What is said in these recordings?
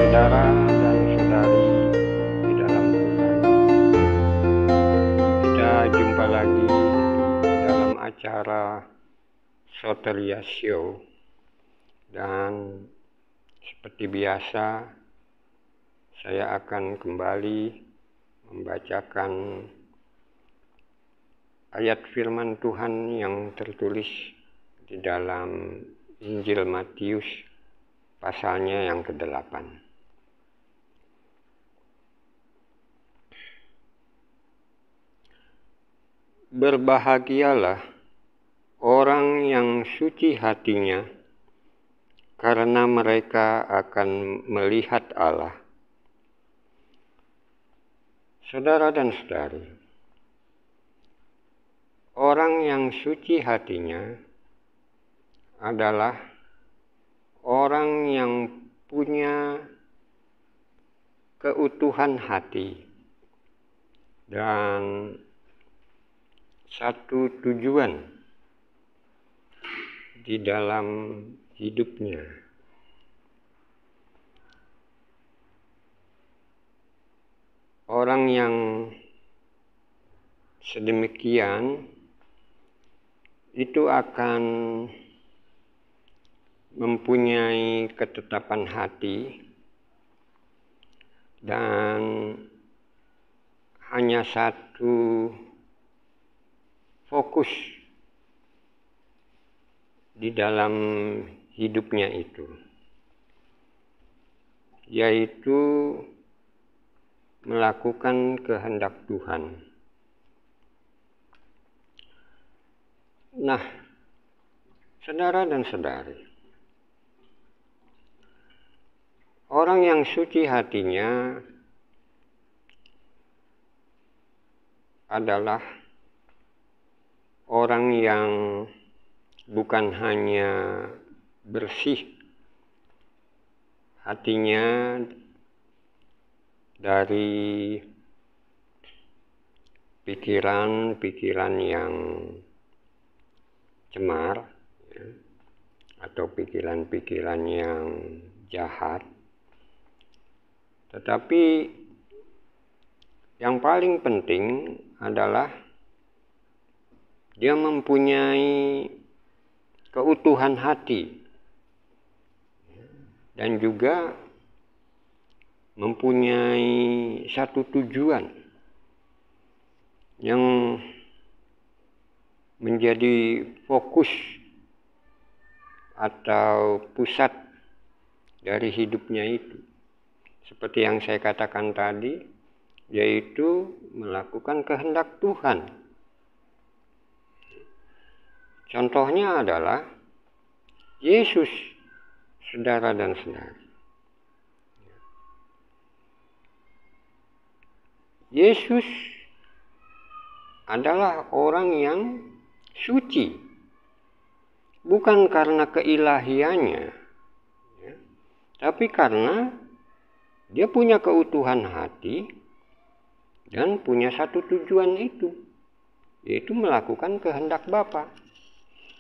Saudara dan saudari di dalam Tuhan, kita jumpa lagi dalam acara Soteria Show, dan seperti biasa saya akan kembali membacakan ayat firman Tuhan yang tertulis di dalam Injil Matius pasalnya yang ke-8. Berbahagialah orang yang suci hatinya, karena mereka akan melihat Allah. Saudara dan saudari, orang yang suci hatinya adalah orang yang punya keutuhan hati dan satu tujuan di dalam hidupnya. Orang yang sedemikian itu akan mempunyai ketetapan hati dan hanya satu fokus di dalam hidupnya itu, yaitu melakukan kehendak Tuhan. Nah, saudara dan saudari, orang yang suci hatinya adalah orang yang bukan hanya bersih hatinya dari pikiran-pikiran yang cemar, atau pikiran-pikiran yang jahat, tetapi yang paling penting adalah dia mempunyai keutuhan hati dan juga mempunyai satu tujuan yang menjadi fokus atau pusat dari hidupnya itu. Seperti yang saya katakan tadi, yaitu melakukan kehendak Tuhan. Contohnya adalah Yesus, saudara dan saudari. Yesus adalah orang yang suci, bukan karena keilahiannya, tapi karena dia punya keutuhan hati dan punya satu tujuan itu, yaitu melakukan kehendak Bapa.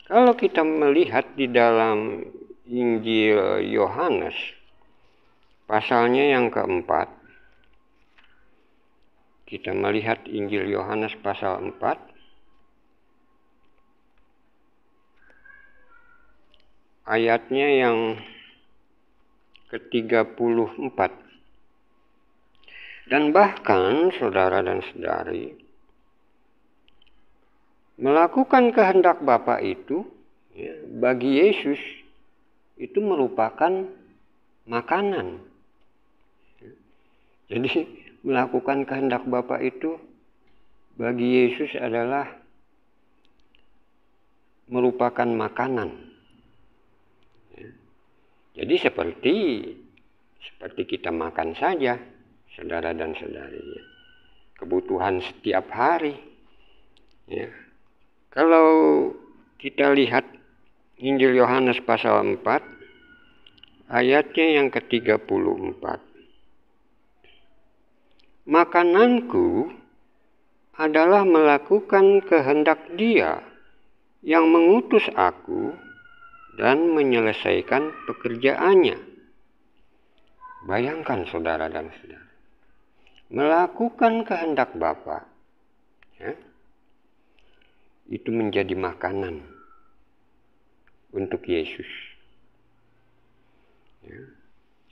Kalau kita melihat di dalam Injil Yohanes, pasalnya yang keempat, kita melihat Injil Yohanes pasal 4, ayatnya yang ke-34. Dan bahkan, saudara dan saudari, melakukan kehendak Bapa itu, bagi Yesus, itu merupakan makanan. Jadi, melakukan kehendak Bapa itu, bagi Yesus adalah merupakan makanan. Jadi, seperti kita makan saja, saudara dan saudari, kebutuhan setiap hari. Kalau kita lihat Injil Yohanes pasal 4, ayatnya yang ke-34. Makananku adalah melakukan kehendak Dia yang mengutus aku dan menyelesaikan pekerjaannya. Bayangkan saudara dan saudara, melakukan kehendak Bapa, ya, itu menjadi makanan untuk Yesus. Ya.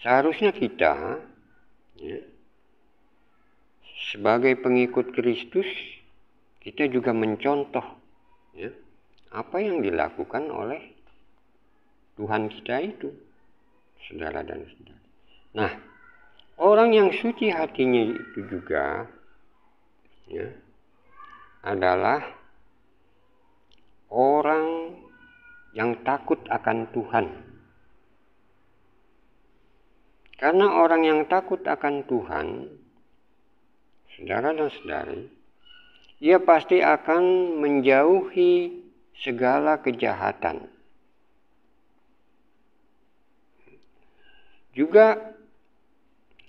Seharusnya kita, ya, sebagai pengikut Kristus, kita juga mencontoh, ya, apa yang dilakukan oleh Tuhan kita itu, saudara dan saudara. Nah, orang yang suci hatinya itu juga, ya, adalah orang yang takut akan Tuhan. Karena orang yang takut akan Tuhan, saudara dan saudari, ia pasti akan menjauhi segala kejahatan. Juga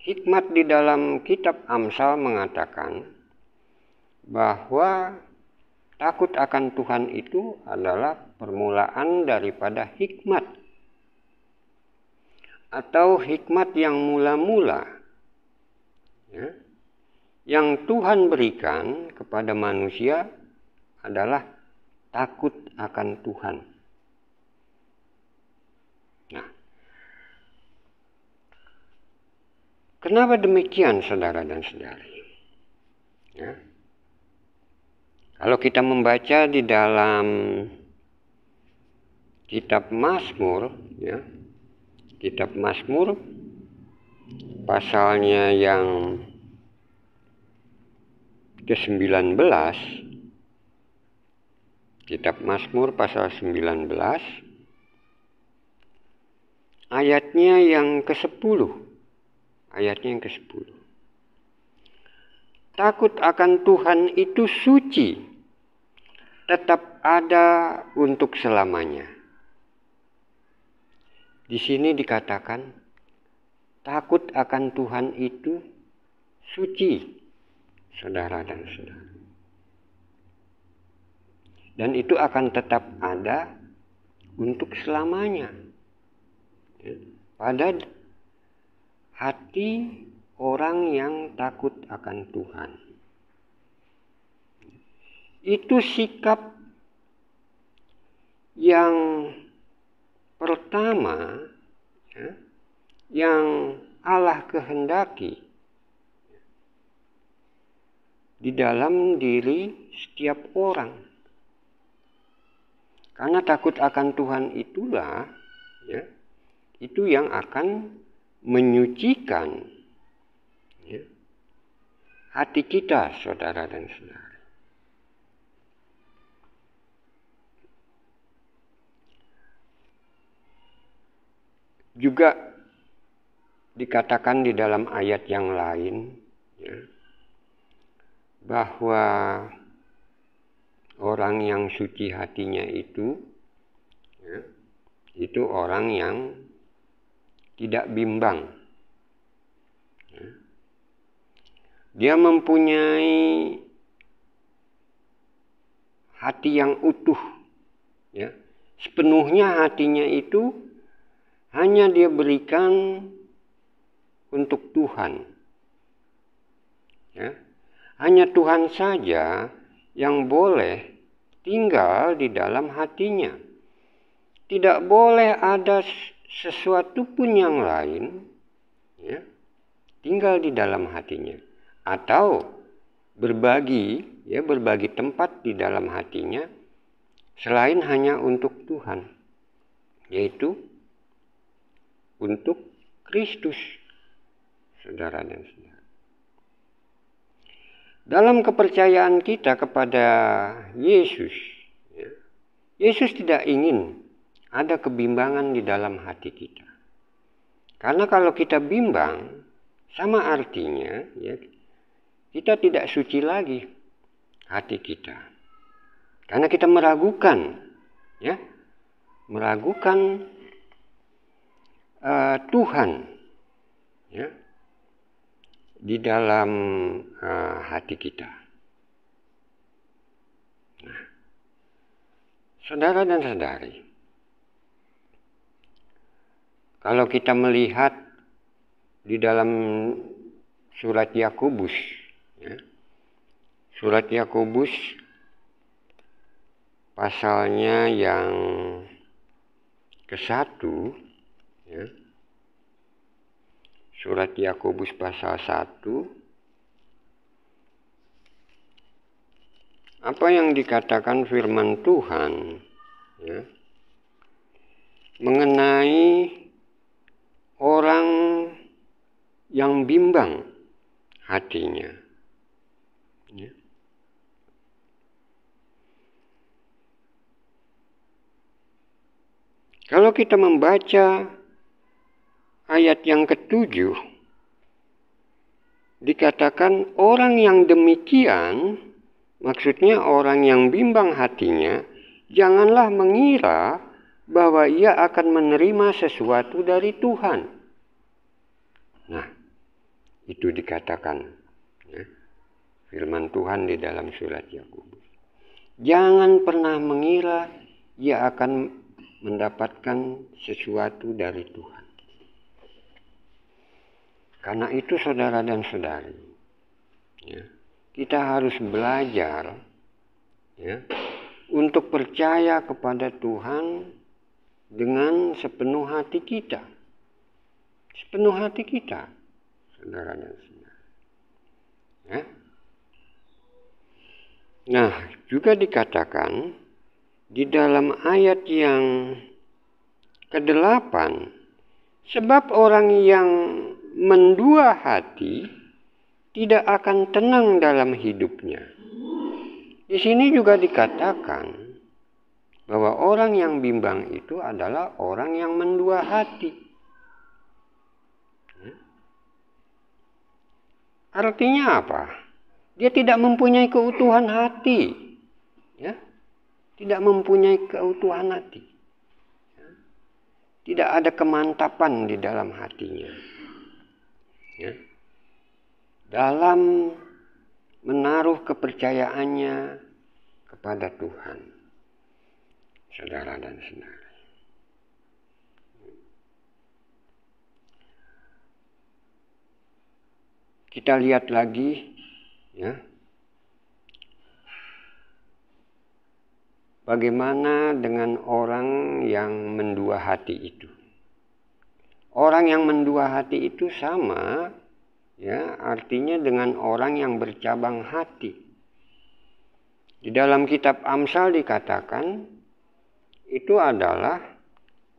hikmat di dalam kitab Amsal mengatakan bahwa takut akan Tuhan itu adalah permulaan daripada hikmat, atau hikmat yang mula-mula, ya, yang Tuhan berikan kepada manusia adalah takut akan Tuhan. Nah, kenapa demikian, saudara dan saudari? Ya. Kalau kita membaca di dalam kitab Mazmur, ya, kitab Mazmur pasalnya yang ke-19, kitab Mazmur pasal 19, ayatnya yang ke-10. Ayatnya yang ke-10. Takut akan Tuhan itu suci, tetap ada untuk selamanya. Di sini dikatakan takut akan Tuhan itu suci, saudara dan saudara. Dan itu akan tetap ada untuk selamanya. Pada hati orang yang takut akan Tuhan. Itu sikap yang pertama, ya, yang Allah kehendaki di dalam diri setiap orang. Karena takut akan Tuhan itulah, ya, itu yang akan menyucikan, ya, hati kita, saudara dan saudara. Juga dikatakan di dalam ayat yang lain, ya, bahwa orang yang suci hatinya itu, ya, itu orang yang tidak bimbang. Ya. Dia mempunyai hati yang utuh, ya. Sepenuhnya hatinya itu hanya dia berikan untuk Tuhan. Ya. Hanya Tuhan saja yang boleh tinggal di dalam hatinya. Tidak boleh ada sesuatu pun yang lain, ya, tinggal di dalam hatinya. Atau berbagi tempat di dalam hatinya selain hanya untuk Tuhan, yaitu untuk Kristus, saudara dan saudara. Dalam kepercayaan kita kepada Yesus, ya, Yesus tidak ingin ada kebimbangan di dalam hati kita. Karena kalau kita bimbang, sama artinya, ya, kita tidak suci lagi hati kita. Karena kita meragukan, ya, meragukan Tuhan, ya, di dalam hati kita. Nah, saudara dan saudari, kalau kita melihat di dalam surat Yakobus, ya. Surat Yakobus pasalnya yang ke-1, ya. Surat Yakobus pasal 1. Apa yang dikatakan firman Tuhan, ya, mengenai orang yang bimbang hatinya, ya. Kalau kita membaca ayat yang ke-7, dikatakan orang yang demikian, maksudnya orang yang bimbang hatinya, janganlah mengira bahwa ia akan menerima sesuatu dari Tuhan. Nah, itu dikatakan, ya, firman Tuhan di dalam surat Yakobus. Jangan pernah mengira ia akan mendapatkan sesuatu dari Tuhan. Karena itu saudara dan saudari, ya, kita harus belajar, ya, untuk percaya kepada Tuhan dengan sepenuh hati kita. Sepenuh hati kita, saudara dan saudara. Ya. Nah, juga dikatakan di dalam ayat yang ke-8, sebab orang yang mendua hati tidak akan tenang dalam hidupnya. Di sini juga dikatakan bahwa orang yang bimbang itu adalah orang yang mendua hati. Artinya apa? Dia tidak mempunyai keutuhan hati. Ya? Tidak mempunyai keutuhan hati. Ya? Tidak ada kemantapan di dalam hatinya. Ya? Dalam menaruh kepercayaannya kepada Tuhan. Saudara dan saudara. Kita lihat lagi, ya, bagaimana dengan orang yang mendua hati itu. Orang yang mendua hati itu sama, ya, artinya dengan orang yang bercabang hati. Di dalam kitab Amsal dikatakan itu adalah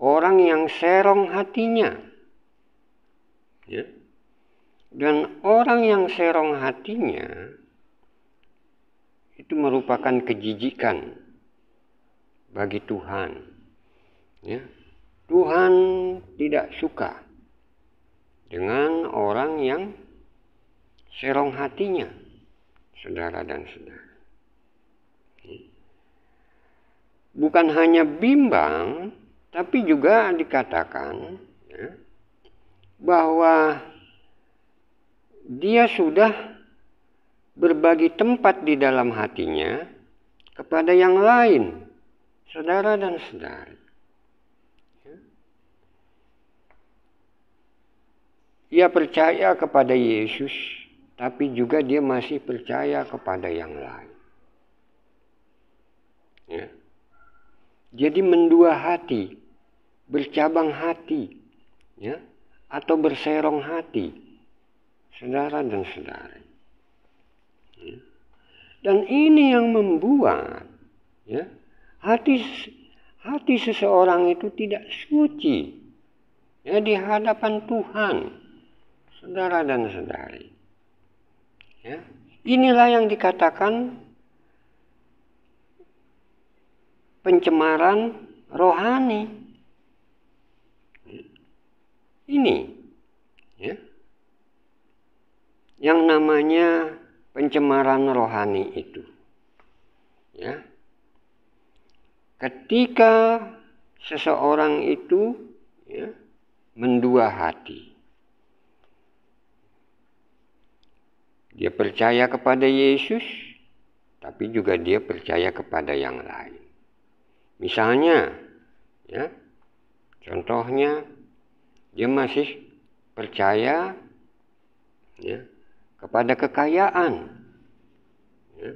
orang yang serong hatinya. Ya. Dan orang yang serong hatinya itu merupakan kejijikan bagi Tuhan. Ya. Tuhan tidak suka dengan orang yang serong hatinya, saudara dan saudara. Bukan hanya bimbang, tapi juga dikatakan, ya, bahwa dia sudah berbagi tempat di dalam hatinya kepada yang lain, saudara dan saudari. Ia percaya kepada Yesus, tapi juga dia masih percaya kepada yang lain. Ya. Jadi mendua hati, bercabang hati, ya, atau berserong hati, saudara dan saudari. Ya. Dan ini yang membuat, ya, hati seseorang itu tidak suci, ya, di hadapan Tuhan, saudara dan saudari. Ya. Inilah yang dikatakan pencemaran rohani. Ini, ya, yang namanya pencemaran rohani itu. Ya. Ketika seseorang itu, ya, mendua hati. Dia percaya kepada Yesus, tapi juga dia percaya kepada yang lain. Misalnya, ya, contohnya dia masih percaya ya, kepada kekayaan. Ya.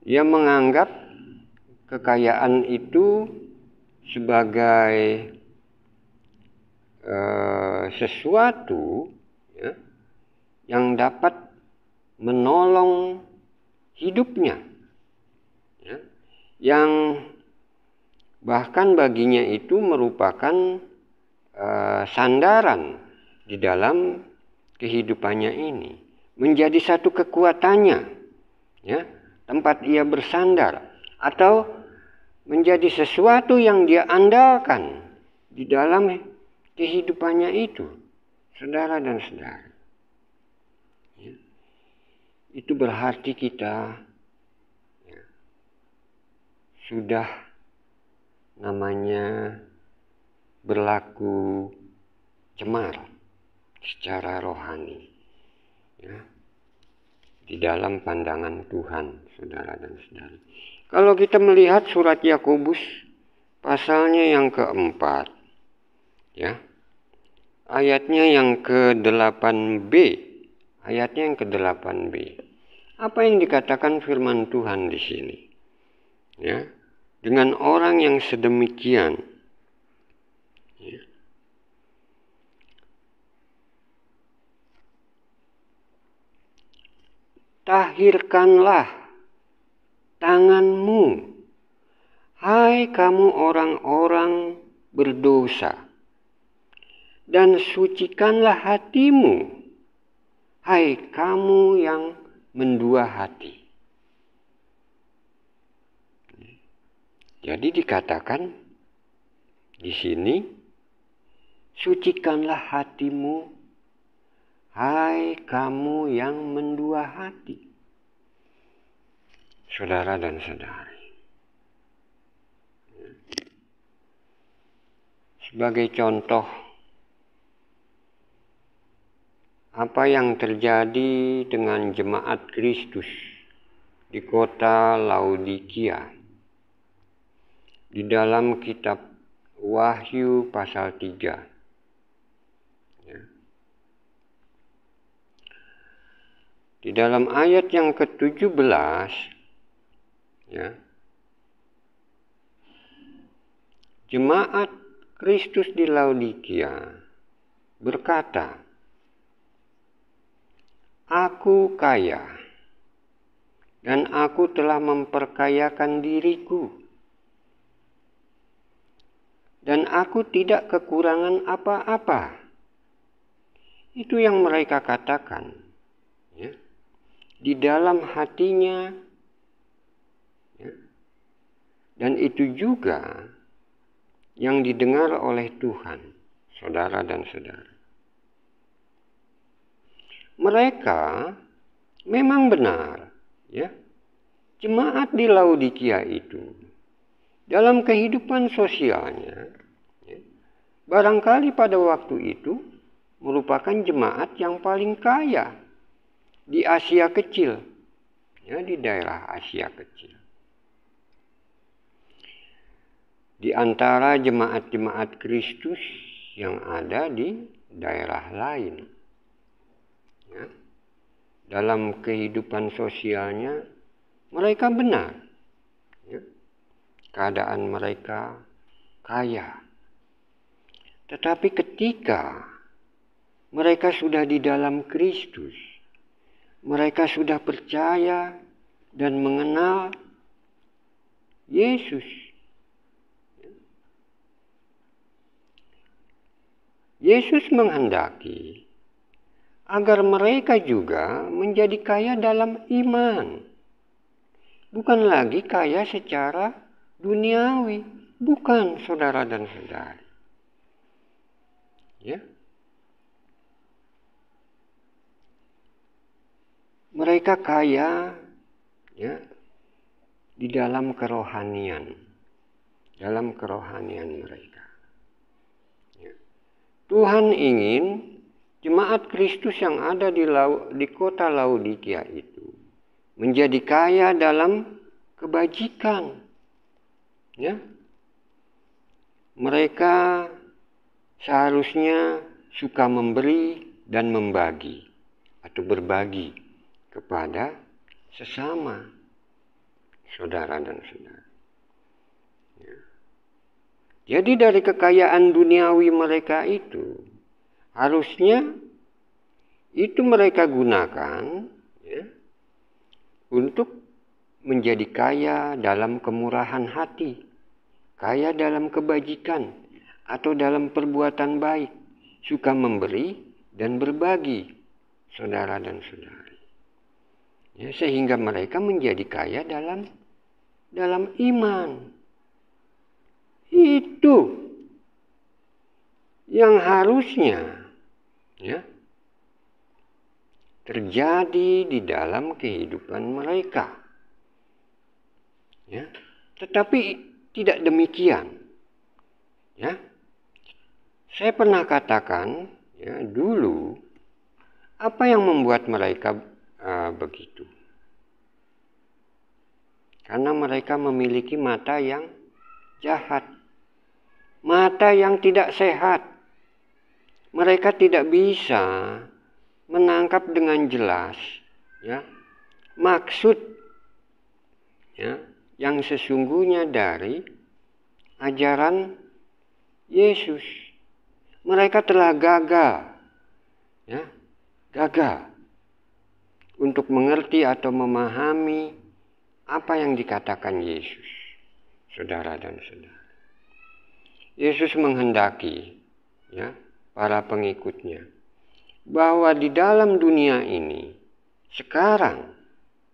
Ia menganggap kekayaan itu sebagai sesuatu ya, yang dapat menolong hidupnya, ya, yang bahkan baginya itu merupakan sandaran di dalam kehidupannya ini, menjadi satu kekuatannya, ya, tempat ia bersandar, atau menjadi sesuatu yang dia andalkan di dalam kehidupannya itu, saudara dan saudara. Ya. Itu berarti kita ya, sudah namanya berlaku cemar secara rohani, ya, di dalam pandangan Tuhan, saudara dan saudari. Kalau kita melihat surat Yakobus pasalnya yang keempat, ya, ayatnya yang ke-8b, ayatnya yang ke-8b. Apa yang dikatakan firman Tuhan di sini? Ya, dengan orang yang sedemikian, ya, tahirkanlah tanganmu, hai kamu orang-orang berdosa, dan sucikanlah hatimu, hai kamu yang mendua hati. Jadi dikatakan di sini, sucikanlah hatimu, hai kamu yang mendua hati. Saudara dan saudari, sebagai contoh apa yang terjadi dengan jemaat Kristus di kota Laodikia di dalam kitab Wahyu pasal 3. Ya. Di dalam ayat yang ke-17, ya, jemaat Kristus di Laodikia berkata, aku kaya dan aku telah memperkayakan diriku dan aku tidak kekurangan apa-apa. Itu yang mereka katakan, ya, di dalam hatinya, ya, dan itu juga yang didengar oleh Tuhan, saudara dan saudara. Mereka memang benar, ya, jemaat di Laodikia itu dalam kehidupan sosialnya, ya, barangkali pada waktu itu merupakan jemaat yang paling kaya di Asia Kecil, ya, di daerah Asia Kecil. Di antara jemaat-jemaat Kristus yang ada di daerah lain, ya, dalam kehidupan sosialnya mereka benar, ya, keadaan mereka kaya. Tetapi ketika mereka sudah di dalam Kristus, mereka sudah percaya dan mengenal Yesus. Yesus menghendaki agar mereka juga menjadi kaya dalam iman. Bukan lagi kaya secara duniawi. Bukan, saudara dan saudari. Ya. Mereka kaya, ya, di dalam kerohanian. Dalam kerohanian mereka. Ya. Tuhan ingin jemaat Kristus yang ada di kota Laodikia itu menjadi kaya dalam kebajikan. Ya. Mereka seharusnya suka memberi dan membagi atau berbagi kepada sesama saudara dan saudara. Ya. Jadi dari kekayaan duniawi mereka itu harusnya itu mereka gunakan ya, untuk menjadi kaya dalam kemurahan hati, kaya dalam kebajikan atau dalam perbuatan baik, suka memberi dan berbagi saudara dan saudari. Ya, sehingga mereka menjadi kaya dalam iman. Itu yang harusnya ya terjadi di dalam kehidupan mereka. Ya, tetapi tidak demikian. Ya, saya pernah katakan ya dulu apa yang membuat mereka begitu? Karena mereka memiliki mata yang jahat, mata yang tidak sehat. Mereka tidak bisa menangkap dengan jelas ya maksud ya yang sesungguhnya dari ajaran Yesus. Mereka telah gagal untuk mengerti atau memahami apa yang dikatakan Yesus, saudara dan saudara. Yesus menghendaki ya para pengikutnya bahwa di dalam dunia ini sekarang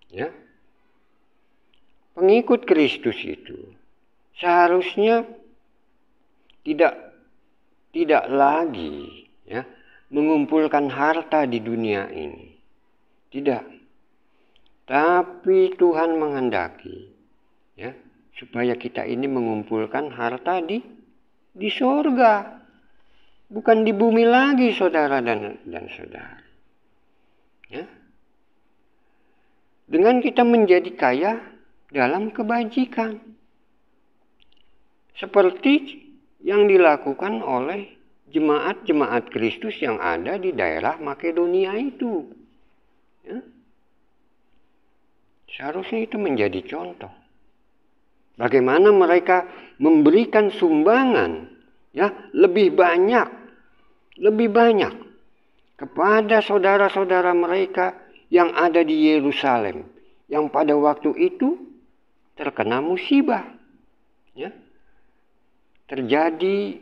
ya pengikut Kristus itu seharusnya tidak lagi ya mengumpulkan harta di dunia ini. Tidak. Tapi Tuhan menghendaki ya supaya kita ini mengumpulkan harta di sorga. Bukan di bumi lagi, saudara dan saudara. Ya. Dengan kita menjadi kaya dalam kebajikan. Seperti yang dilakukan oleh jemaat-jemaat Kristus yang ada di daerah Makedonia itu. Ya. Seharusnya itu menjadi contoh. Bagaimana mereka memberikan sumbangan ya lebih banyak kepada saudara-saudara mereka yang ada di Yerusalem yang pada waktu itu terkena musibah ya terjadi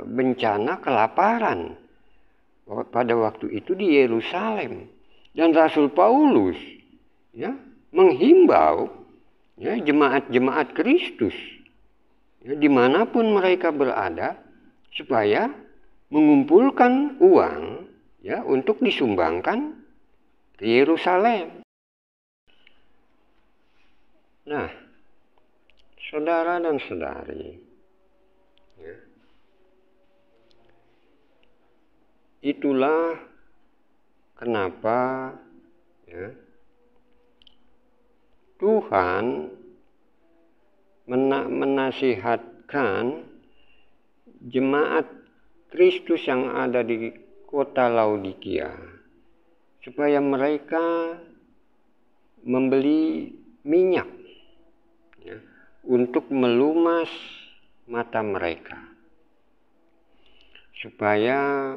bencana kelaparan pada waktu itu di Yerusalem, dan Rasul Paulus ya menghimbau ya jemaat-jemaat Kristus ya, dimanapun mereka berada supaya mengumpulkan uang ya untuk disumbangkan ke Yerusalem. Nah, saudara dan saudari, ya, itulah kenapa ya, Tuhan menasihatkan jemaat Kristus yang ada di kota Laodikia supaya mereka membeli minyak ya, untuk melumas mata mereka supaya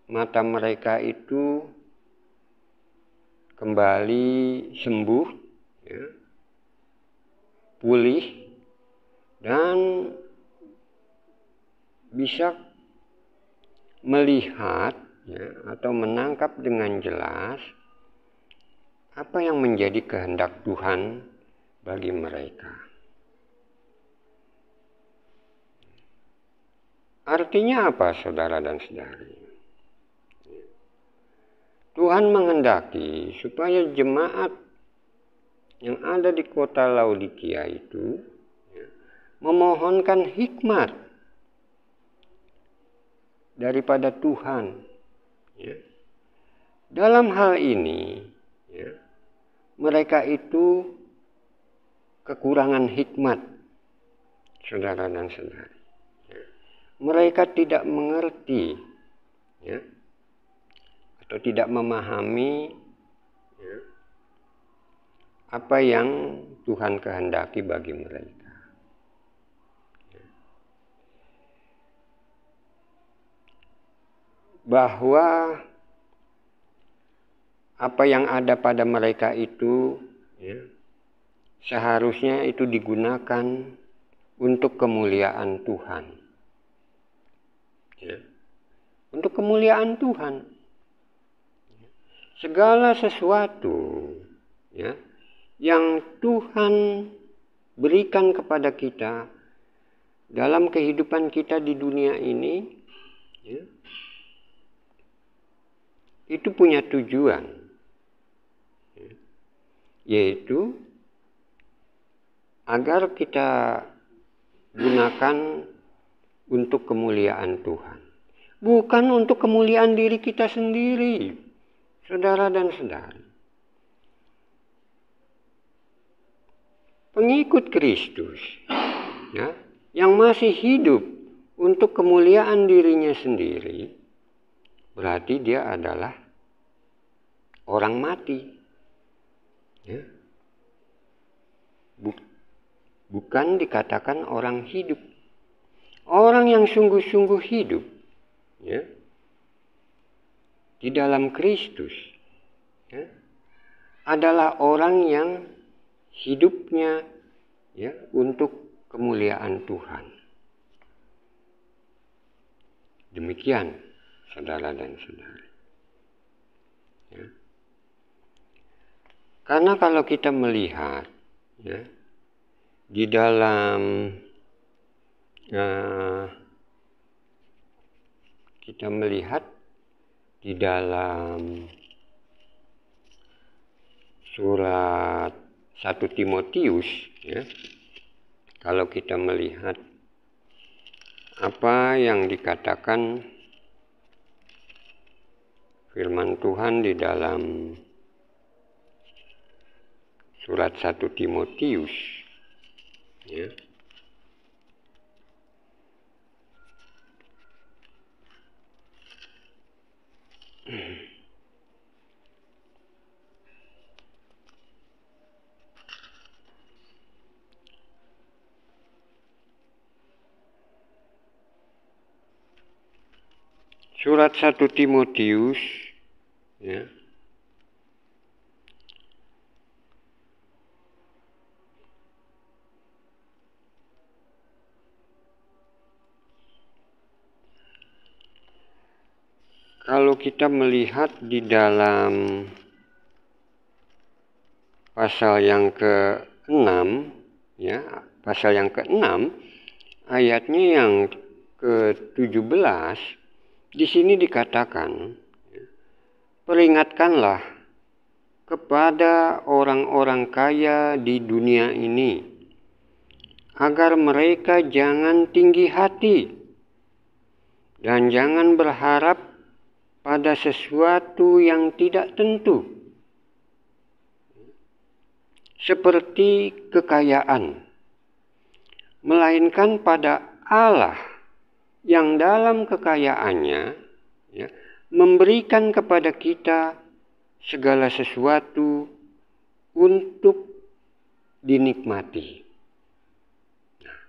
mata mereka itu kembali sembuh ya, pulih dan bisa melihat ya, atau menangkap dengan jelas apa yang menjadi kehendak Tuhan bagi mereka. Artinya apa, saudara dan saudari? Tuhan menghendaki supaya jemaat yang ada di kota Laodikia itu ya, memohonkan hikmat daripada Tuhan. Ya. Dalam hal ini, ya, mereka itu kekurangan hikmat, saudara dan saudari, ya, mereka tidak mengerti, ya, atau tidak memahami, ya, apa yang Tuhan kehendaki bagi mereka. Bahwa apa yang ada pada mereka itu, ya, seharusnya itu digunakan untuk kemuliaan Tuhan. Ya. Untuk kemuliaan Tuhan. Segala sesuatu, ya, yang Tuhan berikan kepada kita dalam kehidupan kita di dunia ini, ya, itu punya tujuan, ya, yaitu agar kita gunakan untuk kemuliaan Tuhan. Bukan untuk kemuliaan diri kita sendiri, saudara dan saudari. Pengikut Kristus, ya, yang masih hidup untuk kemuliaan dirinya sendiri, berarti dia adalah orang mati. Ya. Bukan dikatakan orang hidup. Orang yang sungguh-sungguh hidup, ya, di dalam Kristus, ya, adalah orang yang hidupnya, ya, untuk kemuliaan Tuhan. Demikian, saudara dan saudari. Ya. Karena kalau kita melihat, ya, di dalam kita melihat di dalam surat 1 Timotius, ya, kalau kita melihat apa yang dikatakan firman Tuhan di dalam surat 1 Timotius, ya, surat 1 Timotius, ya, kalau kita melihat di dalam pasal yang ke-6, ya, pasal yang ke-6, ayatnya yang ke-17, di sini dikatakan, peringatkanlah kepada orang-orang kaya di dunia ini, agar mereka jangan tinggi hati dan jangan berharap pada sesuatu yang tidak tentu, seperti kekayaan, melainkan pada Allah yang dalam kekayaannya, ya, memberikan kepada kita segala sesuatu untuk dinikmati. Nah,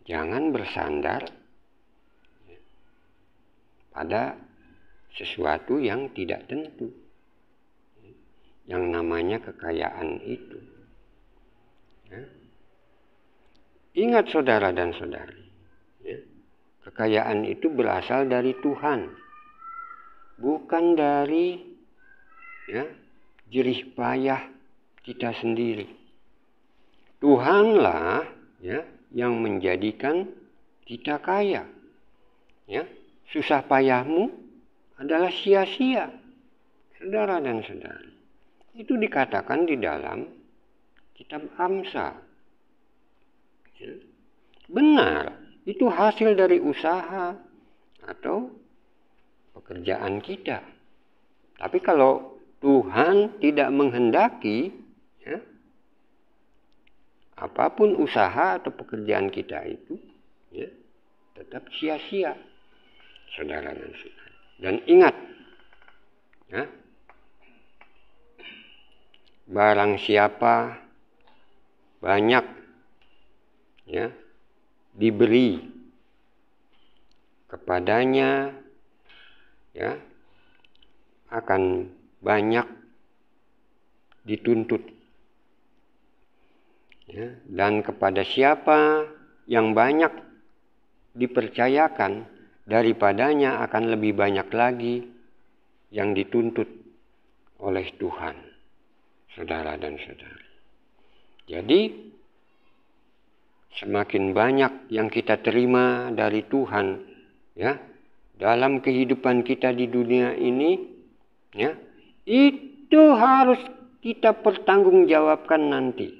jangan bersandar, ya, pada sesuatu yang tidak tentu, yang namanya kekayaan itu. Ya. Ingat saudara dan saudari, ya, kekayaan itu berasal dari Tuhan, bukan dari, ya, jerih payah kita sendiri. Tuhanlah, ya, yang menjadikan kita kaya. Ya, susah payahmu adalah sia-sia, saudara dan saudari. Itu dikatakan di dalam kitab Amsal. Ya. Benar, itu hasil dari usaha atau pekerjaan kita. Tapi kalau Tuhan tidak menghendaki, ya, apapun usaha atau pekerjaan kita itu, ya, tetap sia-sia, saudara dan saudara. Dan ingat, ya, barang siapa banyak, ya, diberi kepadanya, ya, akan banyak dituntut, ya, dan kepada siapa yang banyak dipercayakan, daripadanya akan lebih banyak lagi yang dituntut oleh Tuhan, saudara dan saudari. Jadi semakin banyak yang kita terima dari Tuhan, ya, dalam kehidupan kita di dunia ini, ya, itu harus kita pertanggungjawabkan nanti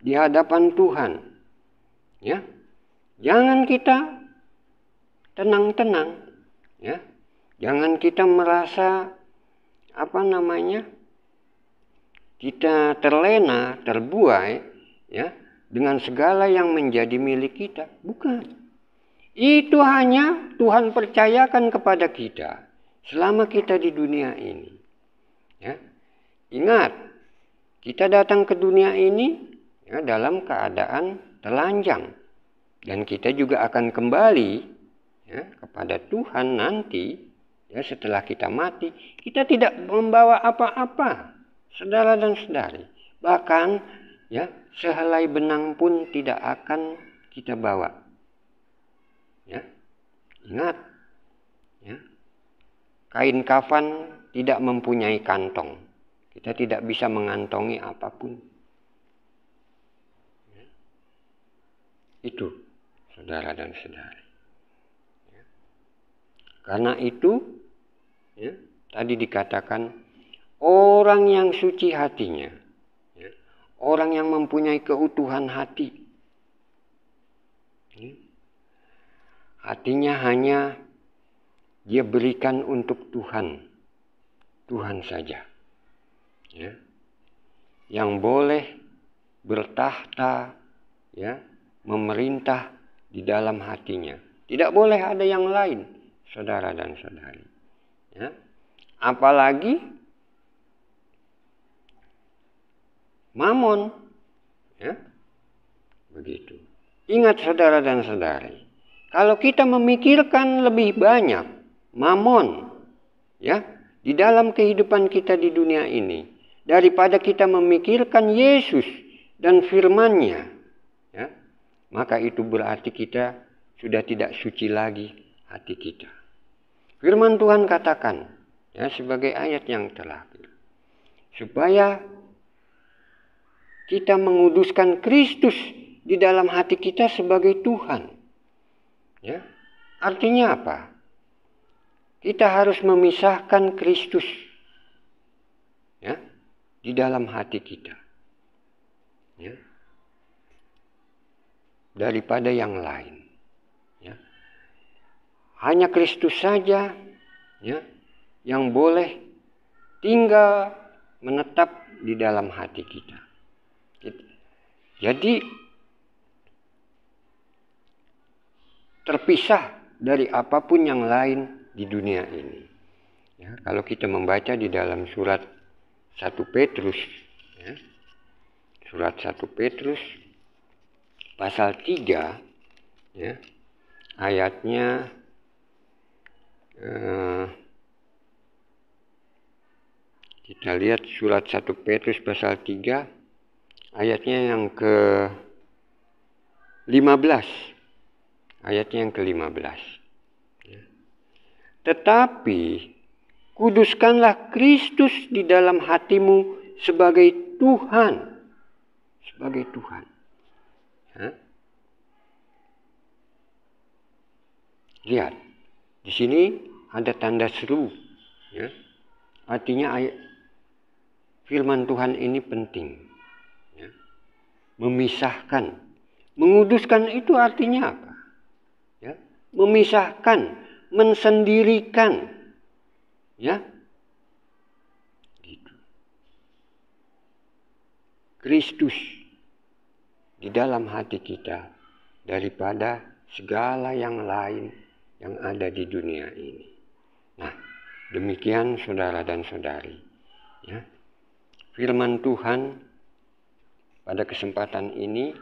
di hadapan Tuhan, ya. Jangan kita tenang-tenang, ya. Jangan kita merasa kita terlena, terbuai, ya, dengan segala yang menjadi milik kita. Bukan. Itu hanya Tuhan percayakan kepada kita selama kita di dunia ini. Ya. Ingat, kita datang ke dunia ini, ya, dalam keadaan telanjang. Dan kita juga akan kembali, ya, kepada Tuhan nanti, ya, setelah kita mati. Kita tidak membawa apa-apa, saudara dan saudari. Bahkan, ya, sehelai benang pun tidak akan kita bawa. Ya. Ingat, ya, kain kafan tidak mempunyai kantong. Kita tidak bisa mengantongi apapun. Ya. Itu, saudara dan saudari. Ya. Karena itu, ya, tadi dikatakan orang yang suci hatinya, ya, orang yang mempunyai keutuhan hati, ya, hatinya hanya dia berikan untuk Tuhan, Tuhan saja, ya, yang boleh bertahta, ya, memerintah di dalam hatinya. Tidak boleh ada yang lain, saudara dan saudari. Ya. Apalagi mamon. Ya. Begitu. Ingat, saudara dan saudari, kalau kita memikirkan lebih banyak mamon, ya, di dalam kehidupan kita di dunia ini, daripada kita memikirkan Yesus dan firman-Nya, ya, maka itu berarti kita sudah tidak suci lagi hati kita. Firman Tuhan katakan, ya, sebagai ayat yang terakhir, supaya kita menguduskan Kristus di dalam hati kita sebagai Tuhan. Ya, artinya apa? Kita harus memisahkan Kristus, ya, di dalam hati kita, ya, daripada yang lain. Ya. Hanya Kristus saja, ya, yang boleh tinggal menetap di dalam hati kita. Jadi terpisah dari apapun yang lain di dunia ini. Ya, kalau kita membaca di dalam surat 1 Petrus, ya, surat 1 Petrus pasal 3, ya, ayatnya kita lihat surat 1 Petrus pasal 3 ayatnya yang ke-15. Ayatnya yang ke-15. Ya. Tetapi kuduskanlah Kristus di dalam hatimu sebagai Tuhan. Sebagai Tuhan. Ya. Lihat, di sini ada tanda seru. Ya. Artinya firman Tuhan ini penting. Ya. Memisahkan. Menguduskan itu artinya apa? Ya. Memisahkan, mensendirikan. Ya. Gitu. Kristus di dalam hati kita daripada segala yang lain yang ada di dunia ini. Nah, demikian saudara dan saudari, ya, firman Tuhan pada kesempatan ini,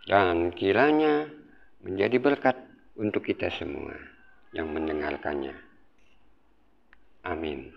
dan kiranya menjadi berkat untuk kita semua yang mendengarkannya. Amin.